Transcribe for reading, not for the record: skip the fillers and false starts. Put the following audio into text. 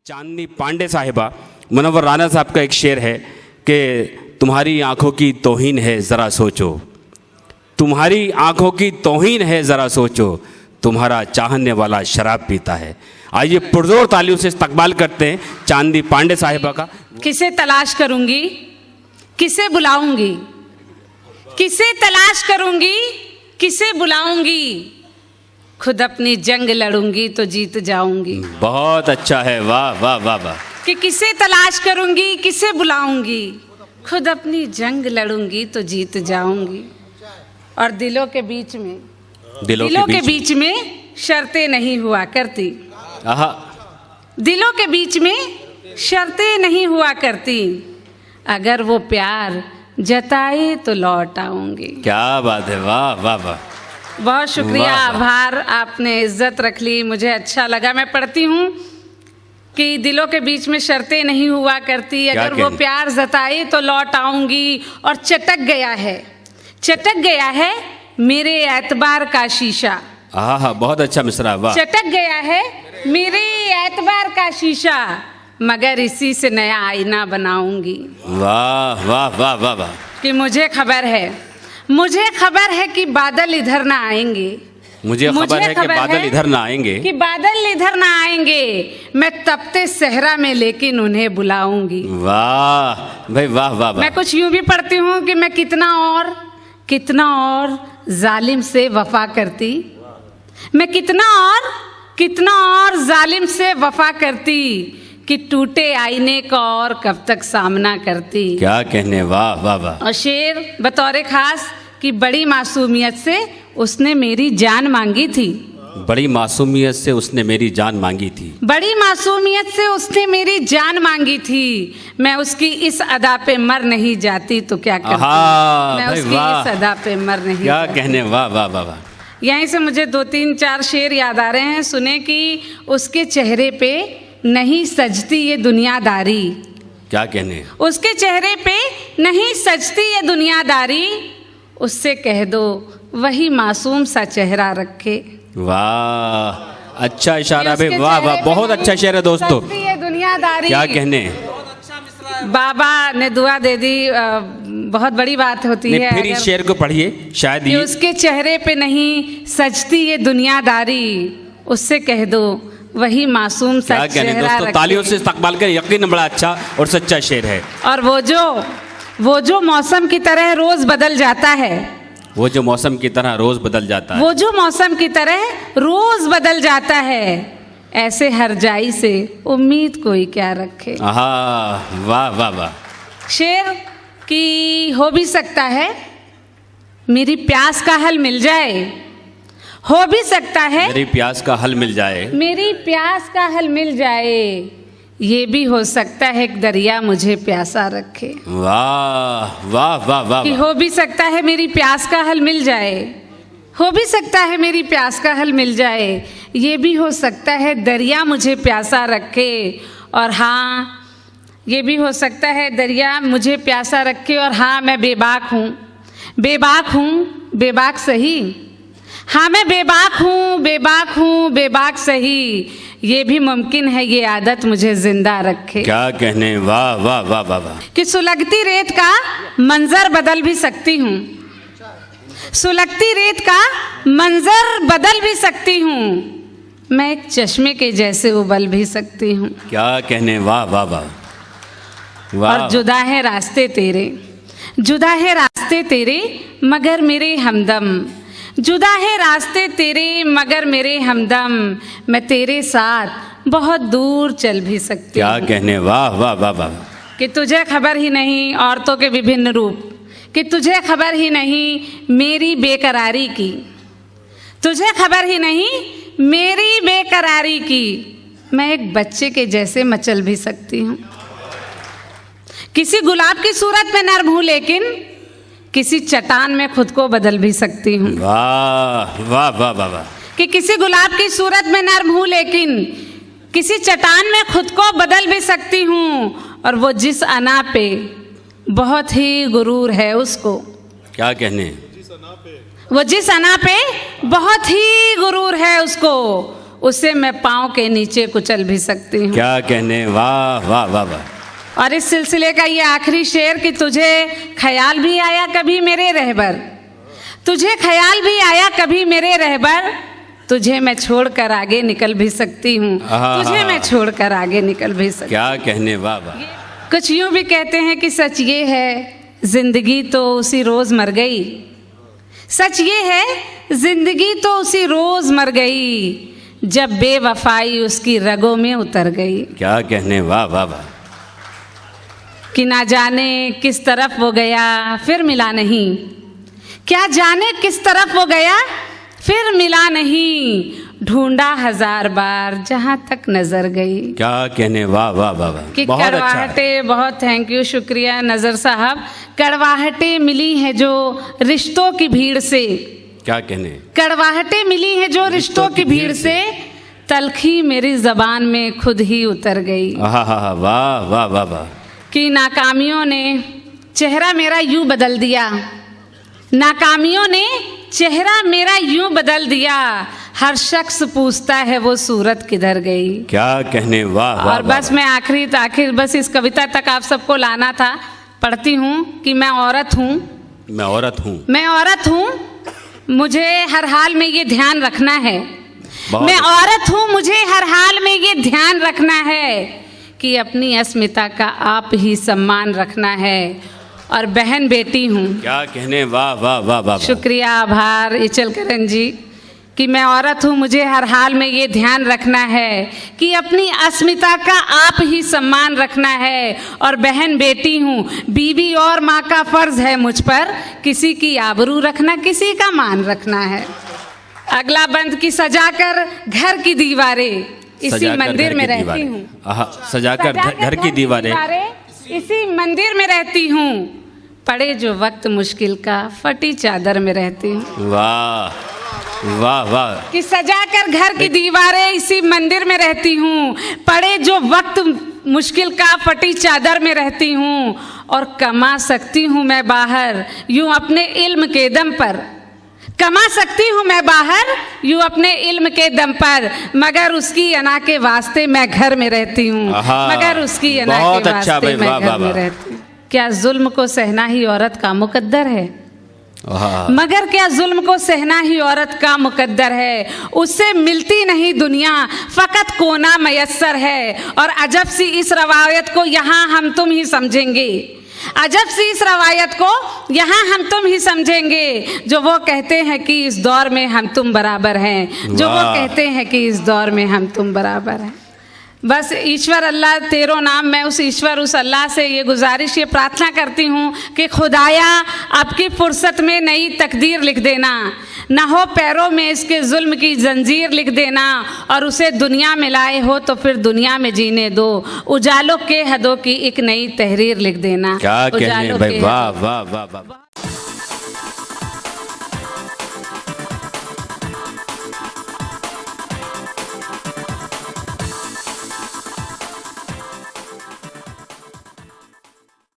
चांदनी पांडे साहिबा मुनव्वर राना साहब का एक शेर है कि तुम्हारी आंखों की तौहीन है ज़रा सोचो, तुम्हारी आंखों की तौहीन है ज़रा सोचो, तुम्हारा चाहने वाला शराब पीता है। आइए पुरजोर तालियों से इस्तकबाल करते हैं चांदनी पांडे साहिबा का। किसे तलाश करूंगी, किसे बुलाऊंगी, किसे तलाश करूंगी, किसे बुलाऊंगी, खुद अपनी जंग लड़ूंगी तो जीत जाऊंगी। बहुत अच्छा है, वाह वाह वाह वाह। कि किसे तलाश करूंगी, किसे बुलाऊंगी, खुद अपनी जंग लड़ूंगी तो जीत जाऊंगी। और दिलों के बीच में, दिलों के बीच में शर्तें नहीं हुआ करती, दिलों के बीच में शर्तें नहीं हुआ करती, अगर वो प्यार जताए तो लौट आऊंगी। क्या बात है, वाह वाह वाह। बहुत शुक्रिया, आभार, आपने इज्जत रख ली, मुझे अच्छा लगा। मैं पढ़ती हूँ कि दिलों के बीच में शर्तें नहीं हुआ करती, अगर वो प्यार जताए तो लौट आऊंगी। और चटक गया है, चटक गया है मेरे एतबार का शीशा। हाँ, बहुत अच्छा मिसरा, वाह। चटक गया है मेरे एतबार का शीशा, मगर इसी से नया आईना बनाऊंगी। वाह वाह वाह वाह वाह। कि मुझे खबर है, मुझे खबर है कि बादल इधर ना आएंगे, मुझे खबर है कि बादल इधर ना आएंगे, कि बादल इधर ना आएंगे, मैं तपते सहरा में लेकिन उन्हें बुलाऊंगी। वाह भाई, वाह वाह वाह। मैं कुछ यूं भी पढ़ती हूँ कि मैं कितना और जालिम से वफा करती, मैं कितना और जालिम से वफा करती, कि टूटे आईने का और कब तक सामना करती। क्या कहने, वाह वाह वाह। और शेर बतौर खास कि बड़ी मासूमियत से उसने मेरी जान मांगी थी, बड़ी मासूमियत से उसने मेरी जान मांगी थी, बड़ी मासूमियत से उसने मेरी जान मांगी थी, मैं उसकी इस अदा पे मर नहीं जाती तो क्या करती, मैं उसकी इस अदा पे मर नहीं, क्या कहने, वाह वाह वाह वाह। यहीं से मुझे 2-3-4 शेर याद आ रहे हैं, सुने कि उसके चेहरे पे नहीं सजती ये दुनियादारी। क्या कहने, उसके चेहरे पे नहीं सजती ये दुनियादारी, उससे कह दो वही मासूम सा चेहरा रखे। वाह, अच्छा इशारा भाई, वाह वाह, बहुत अच्छा शेर है दोस्तों। ये दुनियादारी, क्या कहने, बाबा ने दुआ दे दी, बहुत बड़ी बात होती है। फिर इस शेर को पढ़िए, शायद ये उसके चेहरे पे नहीं सजती ये दुनियादारी, उससे कह दो वही मासूम सा चेहरा रखे। तालियों से इस्तकबाल कर, यकीन बड़ा अच्छा और सच्चा शेर है। और वो जो मौसम की तरह रोज बदल जाता है, वो जो मौसम की तरह रोज बदल जाता है, वो जो मौसम की तरह रोज बदल जाता है, ऐसे हर जाई से उम्मीद कोई क्या रखे। वाह वाह वाह। शेर की हो भी सकता है मेरी प्यास का हल मिल जाए, हो भी सकता है मेरी प्यास का हल मिल जाए, मेरी प्यास का हल मिल जाए, ये भी हो सकता है एक दरिया मुझे प्यासा रखे। वाह वाह वाह वाह। कि हो भी सकता है मेरी प्यास का हल मिल जाए, हो भी सकता है मेरी प्यास का हल मिल जाए, ये भी हो सकता है दरिया मुझे प्यासा रखे। और हाँ, ये भी हो सकता है दरिया मुझे प्यासा रखे, और हाँ मैं बेबाक हूँ, बेबाक हूँ, बेबाक सही, हाँ मैं बेबाक हूँ, बेबाक हूँ, बेबाक सही, ये भी मुमकिन है ये आदत मुझे जिंदा रखे। क्या कहने, वाह वाह वाह वाह वाह। कि सुलगती रेत का मंजर बदल भी सकती हूँ, सुलगती रेत का मंजर बदल भी सकती हूँ, मैं एक चश्मे के जैसे उबल भी सकती हूँ। क्या कहने, वाह वाह वाह वाह। और जुदा है रास्ते तेरे, जुदा है रास्ते तेरे मगर मेरे हमदम, जुदा है रास्ते तेरे मगर मेरे हमदम, मैं तेरे साथ बहुत दूर चल भी सकती हूँ। क्या कहने, वाह वाह वाह वाह। कि तुझे खबर ही नहीं औरतों के विभिन्न रूप, कि तुझे खबर ही नहीं मेरी बेकरारी की, तुझे खबर ही नहीं मेरी बेकरारी की, मैं एक बच्चे के जैसे मचल भी सकती हूँ। किसी गुलाब की सूरत में नर्म हूँ, लेकिन किसी चट्टान में खुद को बदल भी सकती हूँ। वाह वाह वाह वाह वाह। कि किसी गुलाब की सूरत में नर्म हूँ, लेकिन किसी चट्टान में खुद को बदल भी सकती हूँ। और वो जिस अना पे बहुत ही गुरूर है उसको, क्या कहने, वो जिस अना पे बहुत ही गुरूर है उसको, उसे मैं पाँव के नीचे कुचल भी सकती हूँ। क्या कहने, वाह वाह वाह वाह। और इस सिलसिले का ये आखिरी शेर कि तुझे ख्याल भी आया कभी मेरे रहबर, तुझे ख्याल भी आया कभी मेरे रहबर, तुझे मैं छोड़कर आगे निकल भी सकती हूँ, तुझे मैं छोड़कर आगे निकल भी सकती। क्या कहने, वाह वाह। कुछ यूँ भी कहते हैं कि सच ये है जिंदगी तो उसी रोज मर गई, सच ये है जिंदगी तो उसी रोज मर गई, जब बेवफाई उसकी रगों में उतर गई। क्या कहने, वाह वाह वाह। कि ना जाने किस तरफ वो गया फिर मिला नहीं, क्या जाने किस तरफ वो गया फिर मिला नहीं, ढूंढा हजार बार जहां तक नजर गई। क्या कहने, वाह वाह वाह वाह। कि बहुत अच्छा है। कड़वाहटें, बहुत थैंक यू, शुक्रिया नज़र साहब। कड़वाहटें मिली हैं जो रिश्तों की भीड़ से, क्या कहने, कड़वाहटें मिली हैं जो रिश्तों की भीड़ से, तलखी मेरी जबान में खुद ही उतर गई। हाँ हाँ हाँ, वाह वाह वाह वाह। कि नाकामियों ने चेहरा मेरा यूं बदल दिया, नाकामियों ने चेहरा मेरा यूं बदल दिया, हर शख्स पूछता है वो सूरत किधर गई। क्या कहने, वाह वाह। और बस मैं आखिर बस इस कविता तक आप सबको लाना था। पढ़ती हूँ कि मैं औरत हूँ, मैं औरत हूँ, मैं औरत हूँ, मुझे हर हाल में ये ध्यान रखना है, मैं अच्छा। औरत हूँ, मुझे हर हाल में ये ध्यान रखना है कि अपनी अस्मिता का आप ही सम्मान रखना है, और बहन बेटी हूँ। क्या कहने, वाह वाह वाह वाह। शुक्रिया, आभार इचलकरन जी। कि मैं औरत हूँ, मुझे हर हाल में ये ध्यान रखना है कि अपनी अस्मिता का आप ही सम्मान रखना है, और बहन बेटी हूँ, बीवी और माँ का फर्ज है मुझ पर, किसी की आबरू रखना, किसी का मान रखना है। अगला बंद की सजाकर घर की दीवारें इसी मंदिर में रहती हूँ, सजाकर घर की दीवारें इसी मंदिर में रहती हूँ, पड़े जो वक्त मुश्किल का फटी चादर में रहती हूँ। वाह वाह वाह। कि सजाकर घर की दीवारें इसी मंदिर में रहती हूँ, पड़े जो वक्त मुश्किल का फटी चादर में रहती हूँ, और कमा सकती हूँ मैं बाहर यूँ अपने इल्म के दम पर, कमा सकती हूँ मैं बाहर यूँ अपने इल्म के दम पर, मगर उसकी अना के वास्ते मैं घर में रहती हूँ, मगर उसकी अना के वास्ते मैं घर में रहती हूँ। क्या जुल्म को सहना ही औरत का मुकद्दर है, मगर क्या जुल्म को सहना ही औरत का मुकद्दर है, उससे मिलती नहीं दुनिया फकत कोना मयस्सर है, और अजब सी इस रवायत को यहाँ हम तुम ही समझेंगे, अजब सी इस रवायत को यहाँ हम तुम ही समझेंगे, जो वो कहते हैं कि इस दौर में हम तुम बराबर हैं, जो वो कहते हैं कि इस दौर में हम तुम बराबर हैं। बस ईश्वर अल्लाह तेरो नाम, मैं उस ईश्वर उस अल्लाह से ये गुजारिश ये प्रार्थना करती हूँ कि खुदाया आपकी फुर्सत में नई तकदीर लिख देना, ना हो पैरों में इसके जुल्म की जंजीर लिख देना, और उसे दुनिया में लाए हो तो फिर दुनिया में जीने दो, उजालों के हदों की एक नई तहरीर लिख देना। क्या कहने भाई, वाह वाह वाह वाह।